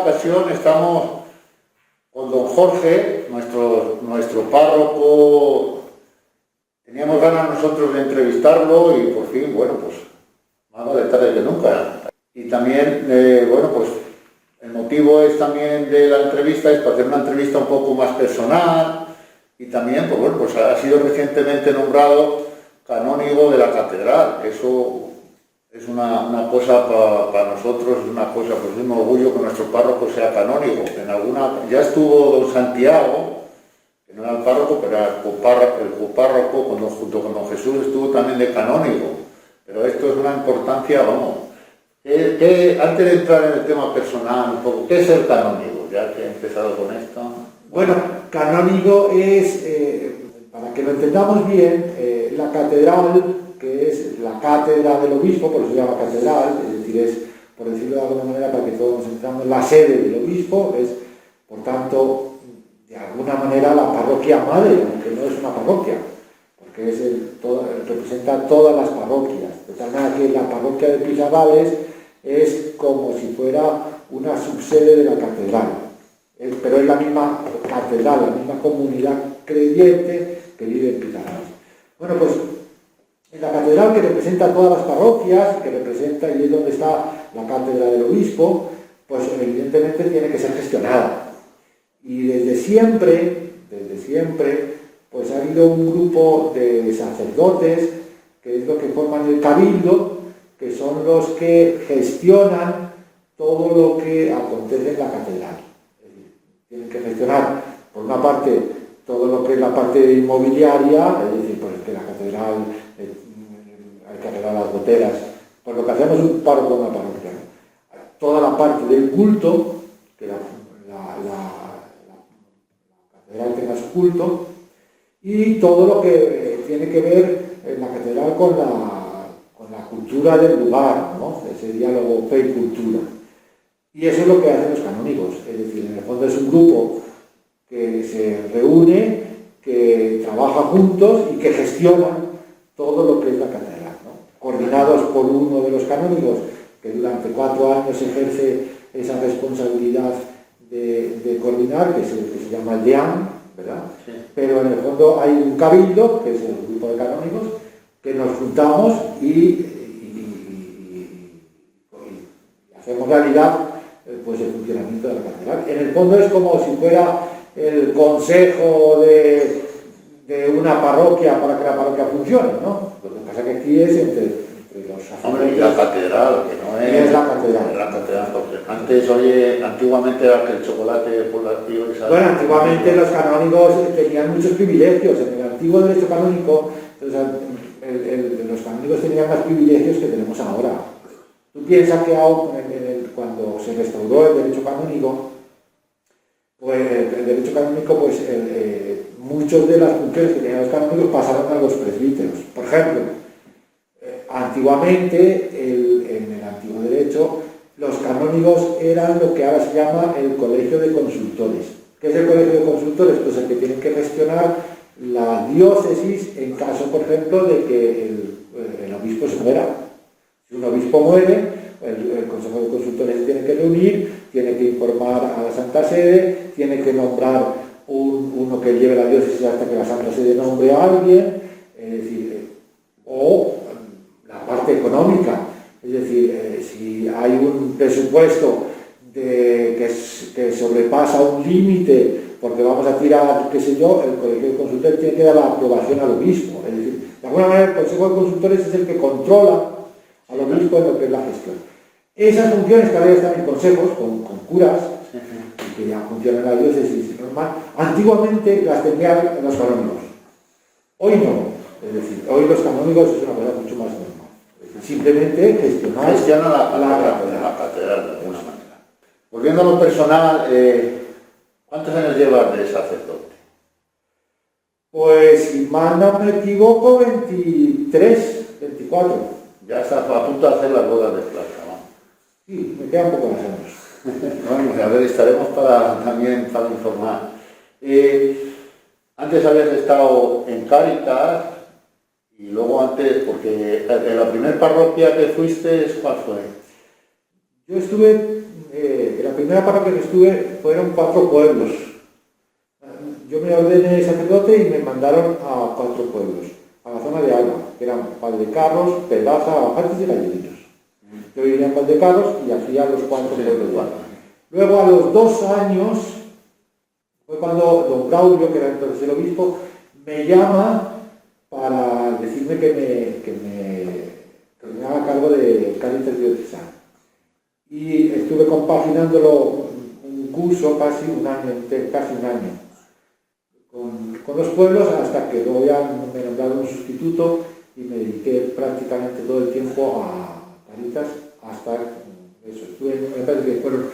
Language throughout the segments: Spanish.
ocasión estamos con don Jorge, nuestro párroco. Teníamos ganas nosotros de entrevistarlo y por fin, bueno, pues más vale tarde que nunca. Y también, bueno, pues el motivo es también de la entrevista es para hacer una entrevista un poco más personal y también, pues bueno, pues ha sido recientemente nombrado canónigo de la catedral. Eso es una cosa para nosotros, es una cosa, pues un orgullo que nuestro párroco sea canónigo. Ya estuvo don Santiago, que no era el párroco, pero era el copárroco, junto con don Jesús estuvo también de canónigo. Pero esto es una importancia, vamos. Antes de entrar en el tema personal, un poco, ¿qué es el canónigo? Ya que he empezado con esto. Bueno, canónigo es, para que lo entendamos bien, la catedral, que es la cátedra del obispo, por eso se llama catedral, es decir, es, por decirlo de alguna manera, para que todos nos entendamos, la sede del obispo, es, por tanto, de alguna manera la parroquia madre, aunque no es una parroquia, porque representa todas las parroquias, de tal manera que la parroquia de Pizarrales es como si fuera una subsede de la catedral, pero es la misma catedral, la misma comunidad creyente que vive en Pizarrales. Bueno, pues en la catedral, que representa todas las parroquias, que representa, y es donde está la cátedra del obispo, pues evidentemente tiene que ser gestionada. Y desde siempre, pues ha habido un grupo de sacerdotes, que es lo que forman el cabildo, que son los que gestionan todo lo que acontece en la catedral. Es decir, tienen que gestionar, por una parte, todo lo que es la parte inmobiliaria, es decir, pues que la catedral hay que arreglar las goteras, pues lo que hacemos es un párroco de una parroquia, ¿no? Toda la parte del culto, que la catedral tenga su culto, y todo lo que tiene que ver en la catedral con la cultura del lugar, ¿no? Ese diálogo fe y cultura. Y eso es lo que hacen los canónigos, es decir, en el fondo es un grupo que se reúne, que trabaja juntos y que gestiona todo lo que es la catedral, ¿no? Coordinados por uno de los canónigos que durante 4 años ejerce esa responsabilidad de coordinar, que se llama el deán, ¿verdad? Sí. Pero en el fondo hay un cabildo, que es el grupo de canónigos, que nos juntamos y hacemos realidad pues el funcionamiento de la catedral. En el fondo es como si fuera el consejo de una parroquia para que la parroquia funcione, ¿no? Lo que pasa que aquí es entre los sacerdotes. Hombre, y la catedral, que no es la catedral. La catedral, porque antes, antiguamente era que el chocolate por la tío. Bueno, antiguamente los canónigos tenían muchos privilegios. En el antiguo derecho canónico, los canónigos tenían más privilegios que tenemos ahora. Tú piensas que cuando se restauró el derecho canónico, pues el derecho canónico, pues muchas de las funciones que tenían los canónigos pasaron a los presbíteros. Por ejemplo, antiguamente, en el antiguo derecho, los canónigos eran lo que ahora se llama el colegio de consultores. ¿Qué es el colegio de consultores? Pues el que tiene que gestionar la diócesis en caso, por ejemplo, de que el obispo se muera. Si un obispo muere, el Consejo de Consultores se tiene que reunir, tiene que informar a la Santa Sede, tiene que nombrar uno que lleve la diócesis hasta que la Santa Sede nombre a alguien, es decir, o la parte económica, es decir, si hay un presupuesto que sobrepasa un límite, porque vamos a tirar, qué sé yo, el Colegio de Consultores tiene que dar la aprobación al obispo, es decir, de alguna manera el Consejo de Consultores es el que controla al obispo en lo que es la gestión. Esas funciones que ahora están en consejos, con curas, y que ya funcionan en la diócesis normal, antiguamente las tenían los canónigos. Hoy no, es decir, hoy los canónigos es una cosa mucho más normal. Es decir, simplemente gestiona la catedral de alguna manera. Volviendo a lo personal, ¿cuántos años llevas de sacerdote? Pues, si mal no me equivoco, 23, 24. Ya estás a punto de hacer las bodas de plata, ¿no? Sí, me quedan poco más años. Bueno, a ver, estaremos también para informar. Antes habías estado en Cáritas y luego antes, porque en la primera parroquia que fuiste, ¿cuál fue? Yo estuve, la primera parroquia que estuve fueron 4 pueblos. Yo me ordené sacerdote y me mandaron a 4 pueblos, a la zona de Alba, que eran Valdecarros, Pedaza, Abajates y Galleritos. Yo vivía en Valdecarros y hacía los 4 pueblos de Alba. Luego, a los 2 años, fue cuando don Braulio, que era entonces el obispo, me llama para decirme que me haga cargo de Cáritas diocesana. Y estuve compaginándolo un curso, casi un año, con los pueblos, hasta que luego ya me nombraron un sustituto y me dediqué prácticamente todo el tiempo a Cáritas, hasta eso. Estuve, me parece que fueron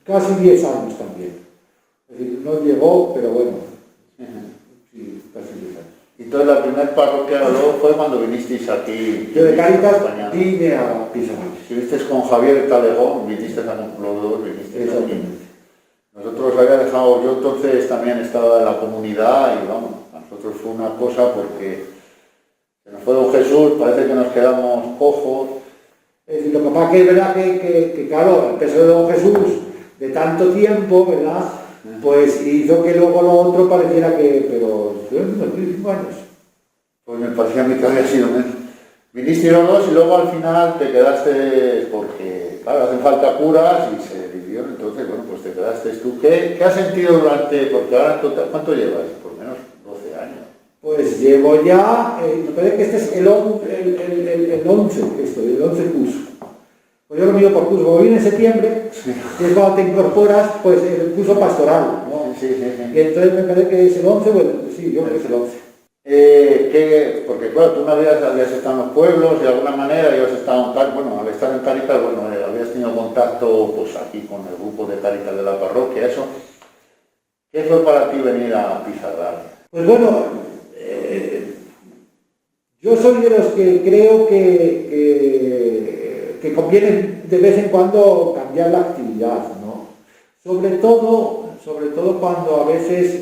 casi 10 años también. Es decir, no llegó, pero bueno, sí, casi 10 años. Entonces la primera parroquia luego fue cuando vinisteis aquí. Yo de Cáritas vine a Pisarales. Si visteis con Javier Talegón, vinisteis a Moncloa, vinisteis aquí. Nosotros había dejado, yo entonces también estaba en la comunidad y vamos, a nosotros fue una cosa porque se nos fue don Jesús, parece que nos quedamos cojos. Es decir, lo que pasa que es verdad que claro, el peso de don Jesús de tanto tiempo, ¿verdad? Pues hizo que luego lo otro pareciera que, pero fueron unos 25 años. Pues me parecía a mí que había sido menos. Viniste los dos y luego al final te quedaste, porque claro, hacen falta curas y se dividió, entonces bueno, pues te quedaste tú. ¿Qué has sentido durante, porque ahora cuánto llevas? Por menos 12 años. Pues llevo ya, me parece que este es el 11 curso. Pues yo lo mido por curso, como viene en septiembre, sí, que es cuando te incorporas, pues el curso pastoral, ¿no? Sí. Y entonces me parece que es el 11, bueno, sí, yo creo que es el 11. Porque claro, tú no habías estado en los pueblos, de alguna manera habías estado en Cáritas, bueno, al estar en Cáritas, bueno, habías tenido contacto pues aquí con el grupo de Cáritas de la parroquia, eso. ¿Qué fue para ti venir a Pisarral? Pues bueno, yo soy de los que creo que conviene de vez en cuando cambiar la actividad, ¿no? Sobre todo cuando a veces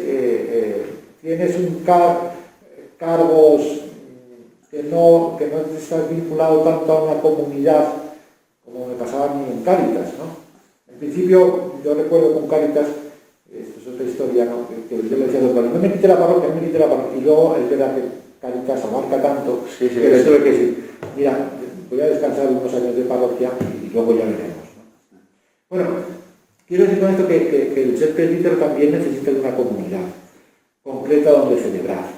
tienes cargos que no estás vinculado tanto a una comunidad como me pasaba a mí en Cáritas, ¿no? En principio, yo recuerdo con Cáritas, esto es otra historia, ¿no? que yo le decía a los padres, no me quite la parroquia, y luego es verdad que Cáritas abarca tanto que les tuve que decir, mira, voy a descansar unos años de parroquia y luego ya veremos, ¿no? Bueno, quiero decir con esto que el ser presbítero también necesita de una comunidad concreta donde celebrar.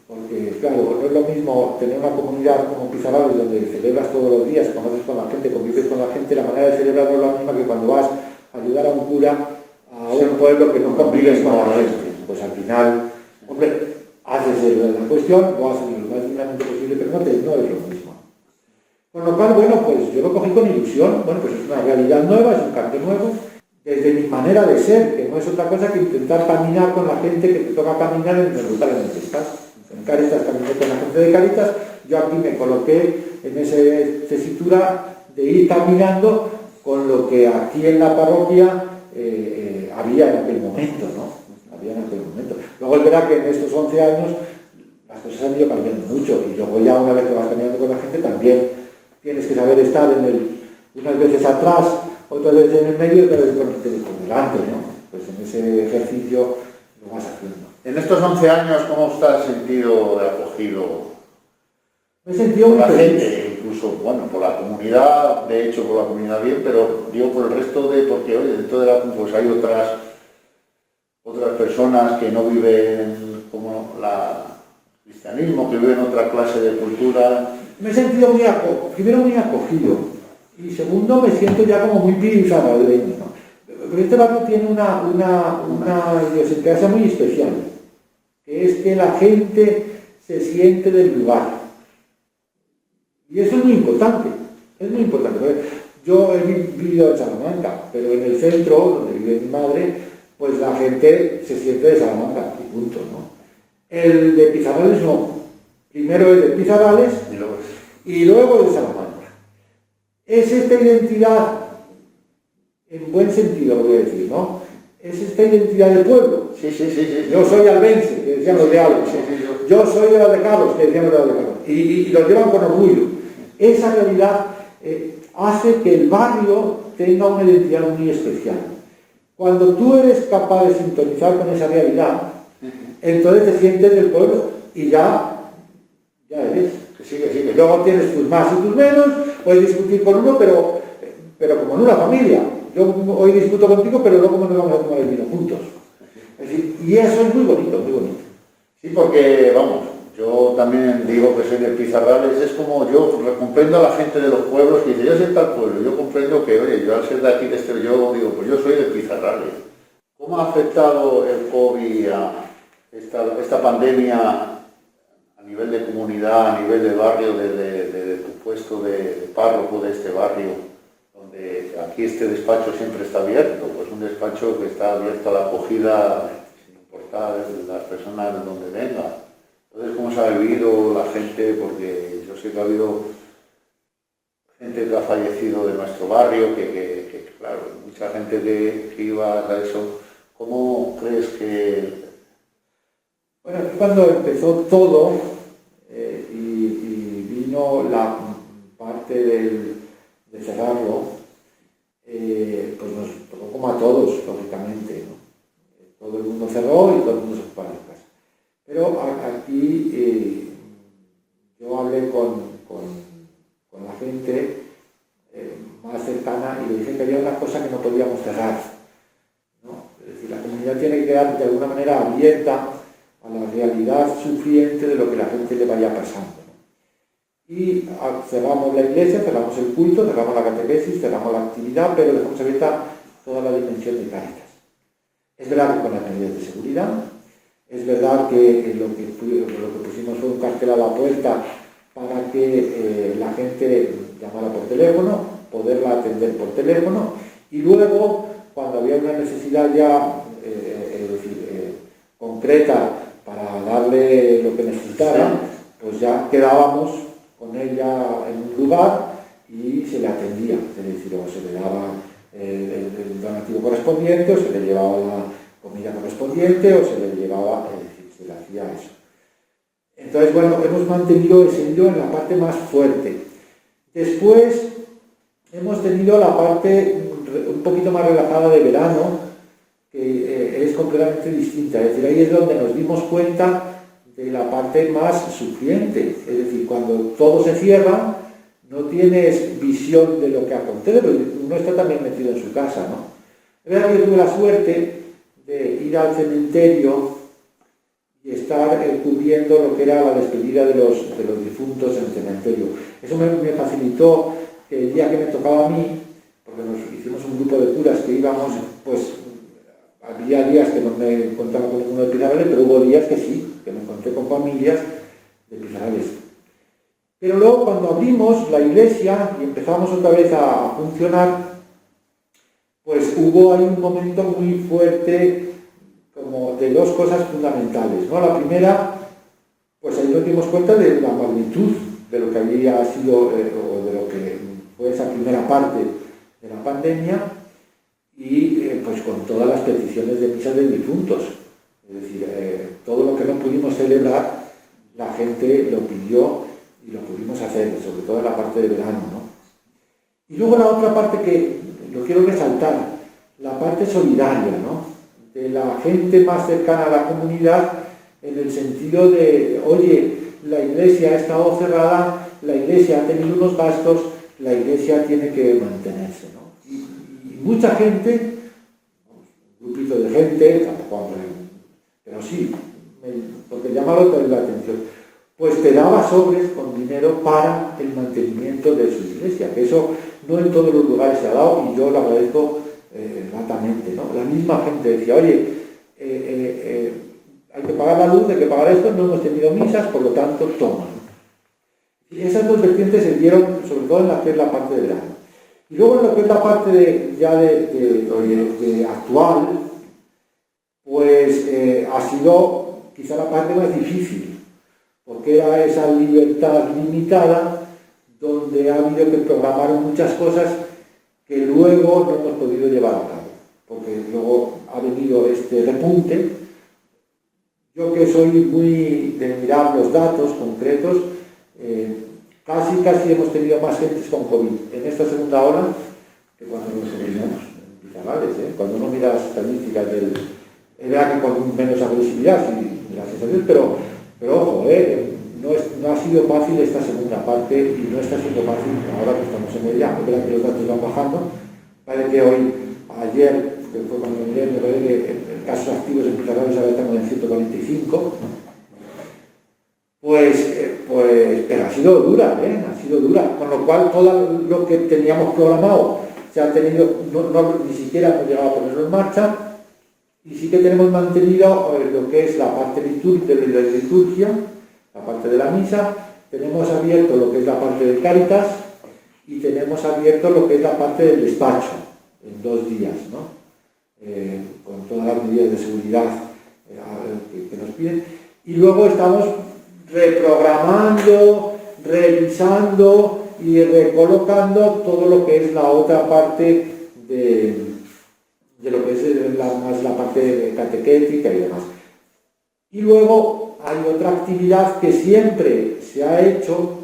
Porque, claro, no es lo mismo tener una comunidad como Pisarales donde celebras todos los días, conoces con la gente, convives con la gente, la manera de celebrar no es la misma que cuando vas a ayudar a un cura a un pueblo que no convives con la gente. Pues al final, hombre, haces la cuestión, lo haces lo más dignamente posible, pero no es lo mismo. Con lo cual, bueno, pues yo lo cogí con ilusión, bueno, pues es una realidad nueva, es un cambio nuevo, desde mi manera de ser, que no es otra cosa que intentar caminar con la gente que te toca caminar en el lugar en el que estás. En Cáritas caminé con la gente de Cáritas, yo aquí me coloqué en esa tesitura de ir caminando con lo que aquí en la parroquia había en aquel momento, ¿no? Luego es verdad que en estos 11 años las cosas han ido cambiando mucho y luego ya una vez que vas caminando con la gente también tienes que saber estar unas veces atrás, otras veces en el medio y otras veces por delante, ¿no? Pues en ese ejercicio lo vas haciendo. En estos 11 años, ¿cómo estás sentido de acogido? Me he sentido por muy la feliz. gente, incluso, bueno, por la comunidad, de hecho por la comunidad bien, pero digo por el resto porque oye, dentro de la pues hay otras personas que no viven como el cristianismo, que viven otra clase de cultura. Me he sentido primero muy acogido y segundo me siento ya como muy pisaraleño, ¿no? Pero este barrio tiene una idiosincrasia muy especial, que es que la gente se siente del lugar. Y eso es muy importante, Yo he vivido en Salamanca, pero en el centro, donde vive mi madre, pues la gente se siente de Salamanca, y punto, ¿no? El de Pisarales no. Primero es de Pisarales y luego de Salamanca. Es esta identidad, en buen sentido lo voy a decir, ¿no? Es esta identidad del pueblo. Sí. Yo soy albense, que decían los de Alba. Yo soy de Valdecarros, que decían los de Valdecarros. Y los llevan con orgullo. Esa realidad hace que el barrio tenga una identidad muy especial. Cuando tú eres capaz de sintonizar con esa realidad, entonces te sientes del pueblo y ya eres. Que sí, que sí. Que Luego tienes tus más y tus menos, puedes discutir con uno, pero como en una familia. Yo hoy discuto contigo, pero luego nos vamos a tomar el vino juntos. Es decir, y eso es muy bonito, muy bonito. sí, porque, vamos, yo también digo que soy de Pizarrales, es como yo comprendo a la gente de los pueblos que dice, yo soy de tal pueblo, yo comprendo que, oye, yo al ser de aquí, yo digo, pues yo soy de Pizarrales. ¿Cómo ha afectado el COVID a esta pandemia a nivel de comunidad, a nivel de barrio, desde tu puesto de párroco de este barrio, donde aquí este despacho siempre está abierto, pues un despacho que está abierto a la acogida sin importar las personas de donde vengan? Entonces, ¿cómo se ha vivido la gente? Porque yo sé que ha habido gente que ha fallecido de nuestro barrio, que claro, mucha gente que iba a eso. ¿Cómo crees que...? Bueno, aquí cuando empezó todo y vino la parte de cerrarlo, pues nos tocó como a todos, lógicamente, ¿no? Todo el mundo cerró y todo el mundo se fue a su casa. Pero aquí yo hablé con la gente más cercana y le dije que había una cosa que no podíamos cerrar, ¿no? Es decir, la comunidad tiene que quedar de alguna manera abierta a la realidad sufriente de lo que la gente le vaya pasando, ¿no? Y cerramos la iglesia, cerramos el culto, cerramos la catequesis, cerramos la actividad, pero dejamos abierta toda la dimensión de Cáritas. Es verdad que con las medidas de seguridad, es verdad que lo que pusimos fue un cartel a la puerta para que la gente llamara por teléfono, poderla atender por teléfono, y luego, cuando había una necesidad ya concreta para darle lo que necesitara, pues ya quedábamos con ella en un lugar y se le atendía, es decir, o se le daba el donativo correspondiente, o se le llevaba la comida correspondiente, o se le llevaba, es decir, se le hacía eso. Entonces, bueno, hemos mantenido ese hilo en la parte más fuerte. Después hemos tenido la parte un poquito más relajada de verano, que es completamente distinta. Es decir, ahí es donde nos dimos cuenta de la parte más sufriente. Es decir, cuando todo se cierra, no tienes visión de lo que acontece, pero uno está también metido en su casa, ¿no? Es verdad que yo tuve la suerte de ir al cementerio y estar cubriendo lo que era la despedida de los difuntos en el cementerio. Eso me facilitó que el día que me tocaba a mí, porque nos hicimos un grupo de curas que íbamos, pues había días que no me encontraba con ninguno de Pizarrales, pero hubo días que sí, que me encontré con familias de Pizarrales. Pero luego, cuando abrimos la iglesia y empezamos otra vez a funcionar, pues hubo ahí un momento muy fuerte como de dos cosas fundamentales, ¿no? La primera, pues ahí nos dimos cuenta de la magnitud de lo que había sido o de lo que fue esa primera parte de la pandemia y pues con todas las peticiones de misas de difuntos. Es decir, todo lo que no pudimos celebrar, la gente lo pidió y lo pudimos hacer, sobre todo en la parte de verano, ¿no? Y luego la otra parte que lo quiero resaltar, la parte solidaria, ¿no? De la gente más cercana a la comunidad, en el sentido de, oye, la iglesia ha estado cerrada, la iglesia ha tenido unos gastos, la iglesia tiene que mantenerse, ¿no? Y mucha gente, un grupito de gente, tampoco, pero sí, porque llamaron la atención, pues te daba sobres con dinero para el mantenimiento de su iglesia, que eso no en todos los lugares se ha dado y yo lo agradezco gratamente, ¿no? La misma gente decía, oye, hay que pagar la luz, hay que pagar esto, no hemos tenido misas, por lo tanto, toma. Y esas dos vertientes se dieron, sobre todo en la que es la parte de verano. Y luego en lo que es la parte de actual, pues ha sido quizá la parte más difícil, porque era esa libertad limitada, donde ha habido que programar muchas cosas que luego no hemos podido llevar a cabo, porque luego ha venido este repunte. Yo que soy muy de mirar los datos concretos, casi hemos tenido más gentes con COVID en esta segunda ola que cuando nos teníamos en Pizarrales, ¿eh? Cuando uno mira las estadísticas era que con menos agresividad, y la sensación, pero ojo, no ha sido fácil esta segunda parte y no está siendo fácil ahora que estamos en ella, porque que los datos van bajando. Parece que ayer, que fue cuando miré, me parece que casos activos en Pizarrales ahora estamos en 145. Pero ha sido dura, ha sido dura, con lo cual todo lo que teníamos programado se ha tenido, ni siquiera hemos llegado a ponerlo en marcha, y sí que tenemos mantenido lo que es la parte de la liturgia, la parte de la misa, tenemos abierto lo que es la parte de Cáritas y tenemos abierto lo que es la parte del despacho en 2 días, ¿no? Con todas las medidas de seguridad que nos piden, y luego estamos reprogramando, revisando y recolocando todo lo que es la otra parte de lo que es más la parte catequética y demás. Y luego hay otra actividad que siempre se ha hecho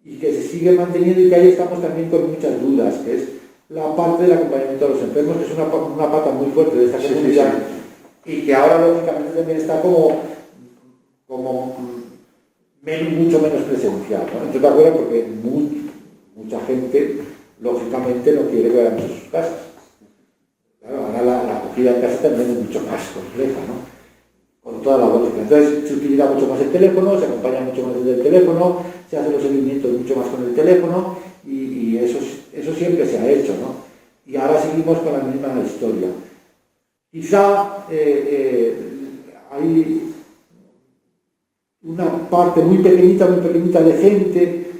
y que se sigue manteniendo y que ahí estamos también con muchas dudas, que es la parte del acompañamiento a los enfermos, que es una pata muy fuerte de esta comunidad, y que ahora lógicamente también está como mucho menos presencial, ¿no? Entonces, ¿te acuerdas? Porque mucha gente, lógicamente, no quiere ver a sus casas. Claro, ahora la acogida en casa también es mucho más compleja, ¿no? Con toda la lógica. Entonces, se utiliza mucho más el teléfono, se acompaña mucho más desde el teléfono, se hacen los seguimientos mucho más con el teléfono, y eso siempre se ha hecho, ¿no? Y ahora seguimos con la misma historia. Quizá hay una parte muy pequeñita de gente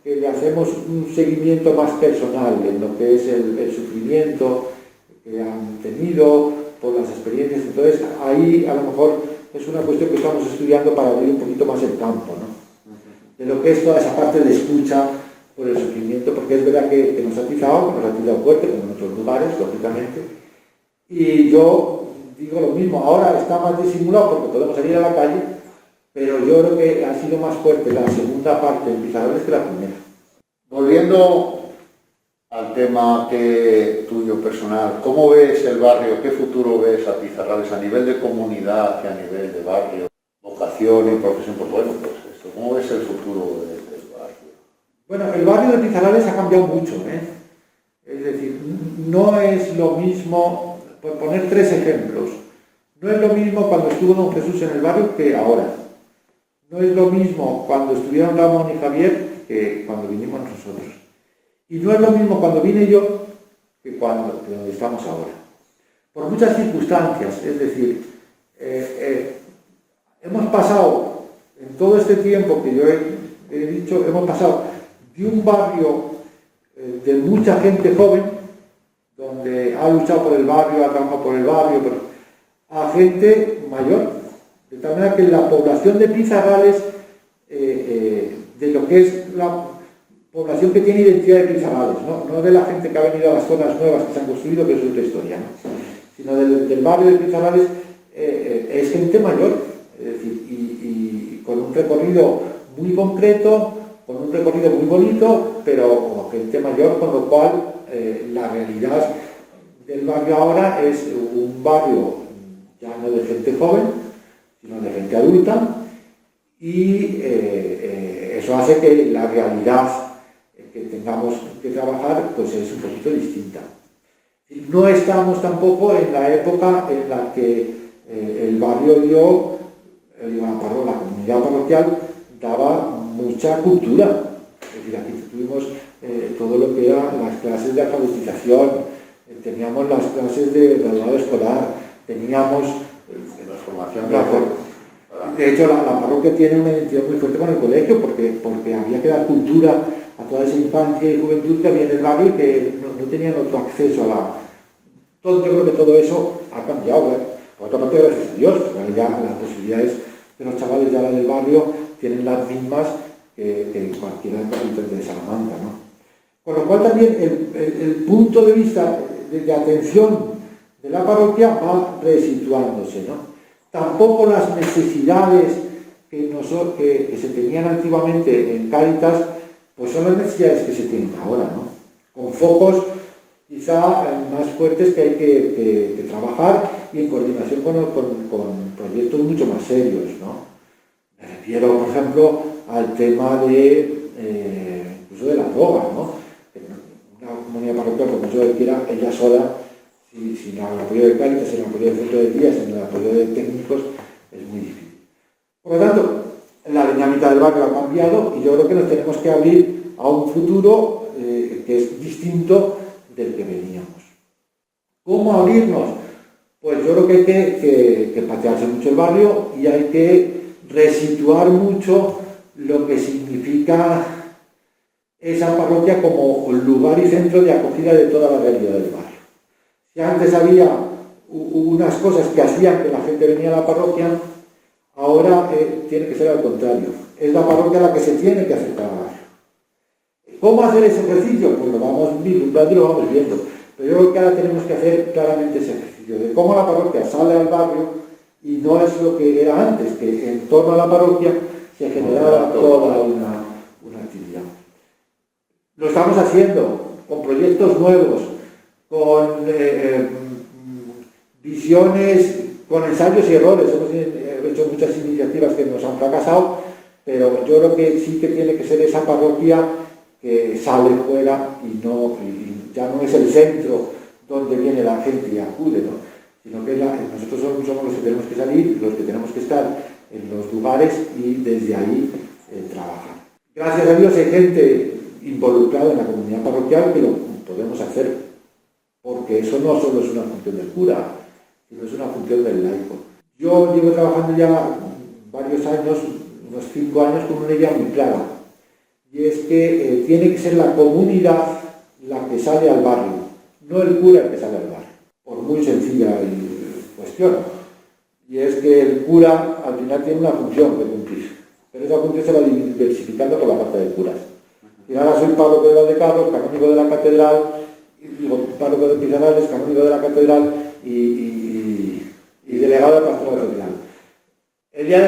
que le hacemos un seguimiento más personal en lo que es el sufrimiento que han tenido por las experiencias. Entonces ahí a lo mejor es una cuestión que estamos estudiando para abrir un poquito más el campo, ¿no? De lo que es toda esa parte de escucha por el sufrimiento, porque es verdad que nos ha pisado fuerte, como en otros lugares, lógicamente, y yo digo lo mismo, ahora está más disimulado porque podemos salir a la calle, pero yo creo que ha sido más fuerte la segunda parte en Pizarrales que la primera. Volviendo al tema tuyo personal, ¿cómo ves el barrio? ¿Qué futuro ves a Pizarrales a nivel de comunidad y a nivel de barrio? Vocación y profesión, pues bueno, pues esto, ¿cómo ves el futuro del barrio? Bueno, el barrio de Pizarrales ha cambiado mucho, Es decir, no es lo mismo, por poner 3 ejemplos, no es lo mismo cuando estuvo Don Jesús en el barrio que ahora. No es lo mismo cuando estuvieron Ramón y Javier que cuando vinimos nosotros. Y no es lo mismo cuando vine yo que donde estamos ahora. Por muchas circunstancias, es decir, hemos pasado, en todo este tiempo que yo he dicho, hemos pasado de un barrio de mucha gente joven, donde ha luchado por el barrio, ha trabajado por el barrio, a gente mayor. De tal manera que la población de Pizarrales, de lo que es la población que tiene identidad de Pizarrales, no de la gente que ha venido a las zonas nuevas que se han construido, que es otra historia, ¿no? Sino del barrio de Pizarrales, es gente mayor, es decir, y con un recorrido muy concreto, con un recorrido muy bonito, pero como gente mayor, con lo cual la realidad del barrio ahora es un barrio ya no de gente joven, sino de gente adulta, y eso hace que la realidad que tengamos que trabajar pues es un poquito distinta. No estamos tampoco en la época en la que el barrio la comunidad parroquial daba mucha cultura. Es decir, aquí tuvimos todo lo que eran las clases de alfabetización, teníamos las clases de graduado escolar, teníamos La formación de hecho, la parroquia tiene una identidad muy fuerte con el colegio porque había que dar cultura a toda esa infancia y juventud que había en el barrio y que no tenían otro acceso a yo creo que todo eso ha cambiado. Por otra parte, gracias a Dios, porque ya las posibilidades de los chavales ya del barrio tienen las mismas que cualquiera de Salamanca, ¿no? Con lo cual también el punto de vista de atención de la parroquia va resituándose, ¿no? Tampoco las necesidades que se tenían antiguamente en Cáritas pues son las necesidades que se tienen ahora, ¿no? Con focos quizá más fuertes que hay que trabajar y en coordinación con proyectos mucho más serios, ¿no? Me refiero, por ejemplo, al tema de incluso de las drogas, ¿no? Una comunidad parroquial, como yo quiera, ella sola, sin el apoyo de Cáritas, sin el apoyo de centro de día, sin el apoyo de técnicos, es muy difícil. Por lo tanto, la dinámica del barrio ha cambiado y yo creo que nos tenemos que abrir a un futuro que es distinto del que veníamos. ¿Cómo abrirnos? Pues yo creo que hay que patearse mucho el barrio y hay que resituar mucho lo que significa esa parroquia como lugar y centro de acogida de toda la realidad del barrio. Si antes había unas cosas que hacían que la gente venía a la parroquia, ahora tiene que ser al contrario. Es la parroquia la que se tiene que acercar al barrio. ¿Cómo hacer ese ejercicio? Pues lo vamos viendo, lo vamos viendo. Pero yo creo que ahora tenemos que hacer claramente ese ejercicio de cómo la parroquia sale al barrio y no es lo que era antes, que en torno a la parroquia se generaba toda una actividad. Lo estamos haciendo con proyectos nuevos, con visiones, con ensayos y errores. Hemos hecho muchas iniciativas que nos han fracasado, pero yo creo que sí que tiene que ser esa parroquia que sale fuera y ya no es el centro donde viene la gente y acude, ¿no? Sino que nosotros somos los que tenemos que salir, los que tenemos que estar en los lugares y desde ahí trabajar. Gracias a Dios hay gente involucrada en la comunidad parroquial que lo podemos hacer, porque eso no solo es una función del cura, sino es una función del laico. Yo llevo trabajando ya varios años, unos 5 años, con una idea muy clara, y es que tiene que ser la comunidad la que sale al barrio, no el cura el que sale al barrio, por muy sencilla cuestión. Y es que el cura al final tiene una función que cumplir, pero esa función se va diversificando por la parte de curas. Y ahora soy párroco de Valdecarros, canónigo de la catedral, párroco de Pizarrales, canónigo de la catedral y delegado de pastoral social. El día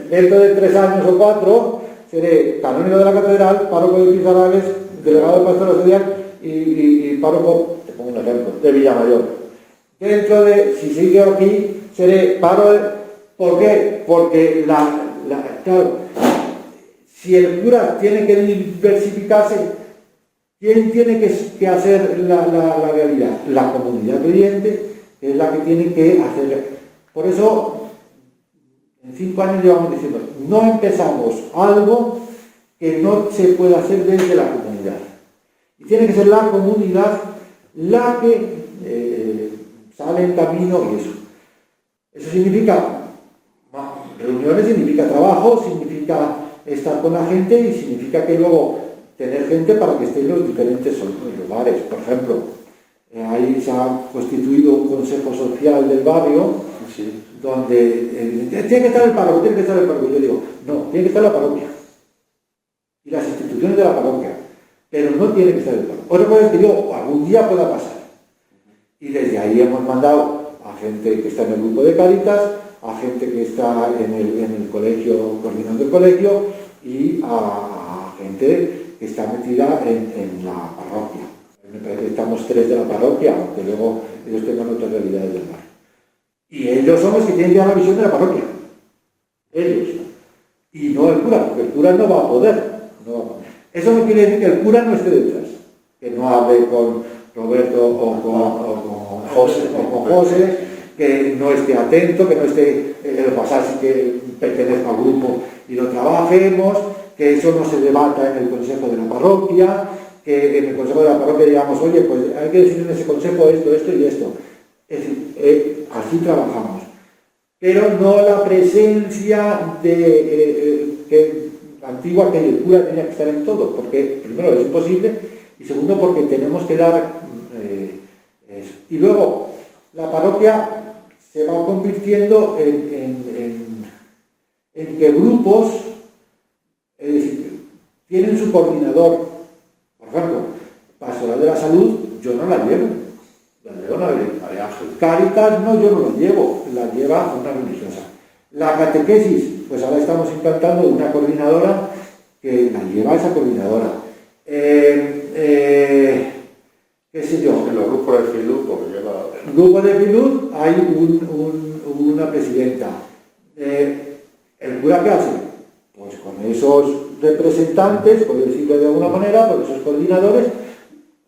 dentro de 3 años o 4 seré canónigo de la catedral, párroco de Pizarrales, delegado de pastoral social y párroco, te pongo un ejemplo, de Villamayor. Dentro de, si sigue aquí, seré párroco. ¿Por qué? Porque claro, si el cura tiene que diversificarse, ¿quién tiene que hacer la realidad? La comunidad creyente es la que tiene que hacer. Por eso, en 5 años llevamos diciendo, no empezamos algo que no se pueda hacer desde la comunidad. Y tiene que ser la comunidad la que sale en camino y eso. Eso significa reuniones, significa trabajo, significa estar con la gente y significa que luego tener gente para que esté en los diferentes lugares. Por ejemplo, ahí se ha constituido un consejo social del barrio, sí, donde tiene que estar el párroco, tiene que estar el párroco. Yo digo, no, tiene que estar la parroquia y las instituciones de la parroquia, pero no tiene que estar el párroco. Otra cosa es que yo algún día pueda pasar. Y desde ahí hemos mandado a gente que está en el grupo de Cáritas, a gente que está en el colegio, coordinando el colegio, y a gente que está metida en la parroquia. Me parece que estamos 3 de la parroquia, aunque luego ellos tengan otras realidades del barrio. Y ellos son los que tienen ya la visión de la parroquia. Ellos. Y no el cura, porque el cura no va a poder. Eso no quiere decir que el cura no esté detrás, que no hable con Roberto o con José, que no esté atento, que no esté el pasar si que pertenezca al grupo y lo trabajemos, que eso no se debata en el consejo de la parroquia, que en el consejo de la parroquia digamos, oye, pues hay que decir en ese consejo esto y esto. Es decir, así trabajamos. Pero no la presencia antigua que el cura tenía que estar en todo, porque primero es imposible y segundo porque tenemos que dar eso. Y luego la parroquia se va convirtiendo en que grupos, es decir, tienen su coordinador. Por ejemplo, Pastoral de la Salud, yo no la llevo. La llevo la Cáritas, no, yo no lo llevo, la lleva una religiosa. La catequesis, pues ahora estamos implantando una coordinadora que la lleva esa coordinadora. qué sé yo. En los grupos de FILUD, porque lleva... Grupo de FILUD hay una presidenta. ¿El cura qué hace? Pues con esos representantes, por decirlo de alguna manera, con esos coordinadores,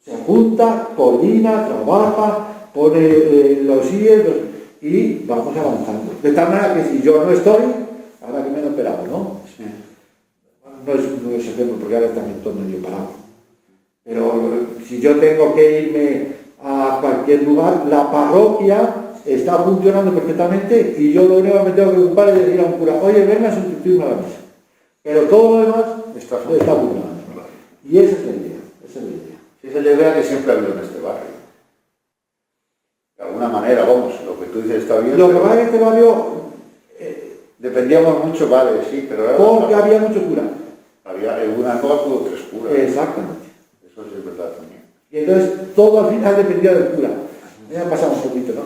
se junta, coordina, trabaja, pone los IES y vamos avanzando. De tal manera que si yo no estoy, ahora que me han operado, ¿no? Sí. No es ejemplo porque ahora también todo medio parado. Pero si yo tengo que irme a cualquier lugar, la parroquia está funcionando perfectamente y yo lo único que me tengo que ocupar es decir a un cura, oye, venga a sustituirme a la misa. Pero todo lo demás está funcionando. Y esa es la idea. Esa es la idea. Sí, esa es la idea que siempre ha habido en este barrio. De alguna manera, vamos, lo que tú dices está bien. Lo que pasa es que este barrio... dependíamos mucho, vale, sí, pero... Porque había mucho cura. Había en una cosa tuvo 3 curas. Exactamente. Eso sí es verdad también. Y entonces todo al final dependía del cura. Me ha pasado un poquito, ¿no?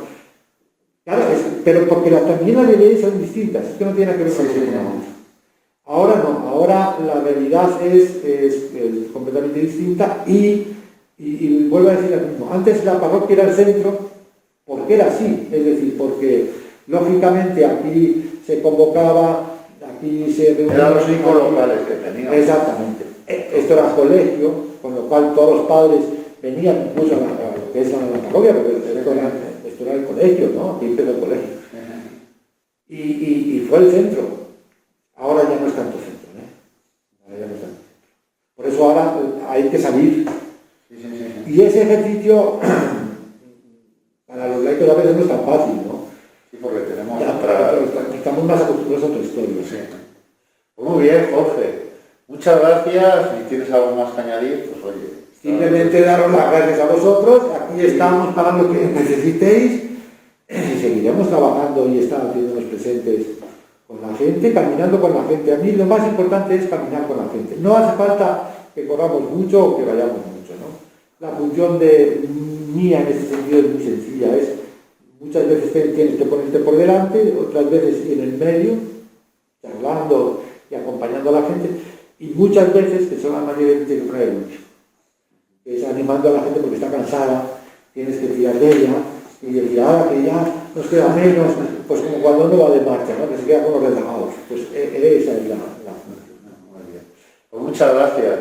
Claro, pero porque también las realidades son distintas, es que no tiene que ver con lo que tenemos. Ahora no, ahora la realidad es completamente distinta y vuelvo a decir lo mismo. Antes la parroquia era el centro, porque era así, es decir, porque lógicamente aquí se convocaba, aquí se reunía... Eran los 5 locales que teníamos. Exactamente. Esto era colegio, con lo cual todos los padres venían incluso a lo que es la parroquia, porque esto era el colegio, ¿no? Aquí empezó el colegio. Y fue el centro. Ahora ya no es tanto centro, Ahora ya no es tanto centro. Por eso ahora hay que salir. Sí. Y ese ejercicio, para los laicos a veces no es tan fácil, ¿no? Sí, porque tenemos... Estamos más acostumbrados a otra historia. Sí. Pues muy bien, Jorge. Muchas gracias. Si tienes algo más que añadir, pues oye. Simplemente daros las gracias a vosotros. Aquí estamos para lo que necesitéis. Y seguiremos trabajando y haciéndonos presentes con la gente, caminando con la gente. A mí lo más importante es caminar con la gente. No hace falta que corramos mucho o que vayamos mucho, ¿no? La función mía en este sentido es muy sencilla. Muchas veces tienes que ponerte por delante, otras veces en el medio, charlando y acompañando a la gente. Y muchas veces, que son la mayoría, tienes que poner el último. Es animando a la gente porque está cansada, tienes que tirar de ella y decir, ahora que ya nos queda menos, pues como cuando uno va de marcha, ¿no? Que se queda con los rezagados. Pues esa es la función. Muy bien. Pues muchas gracias.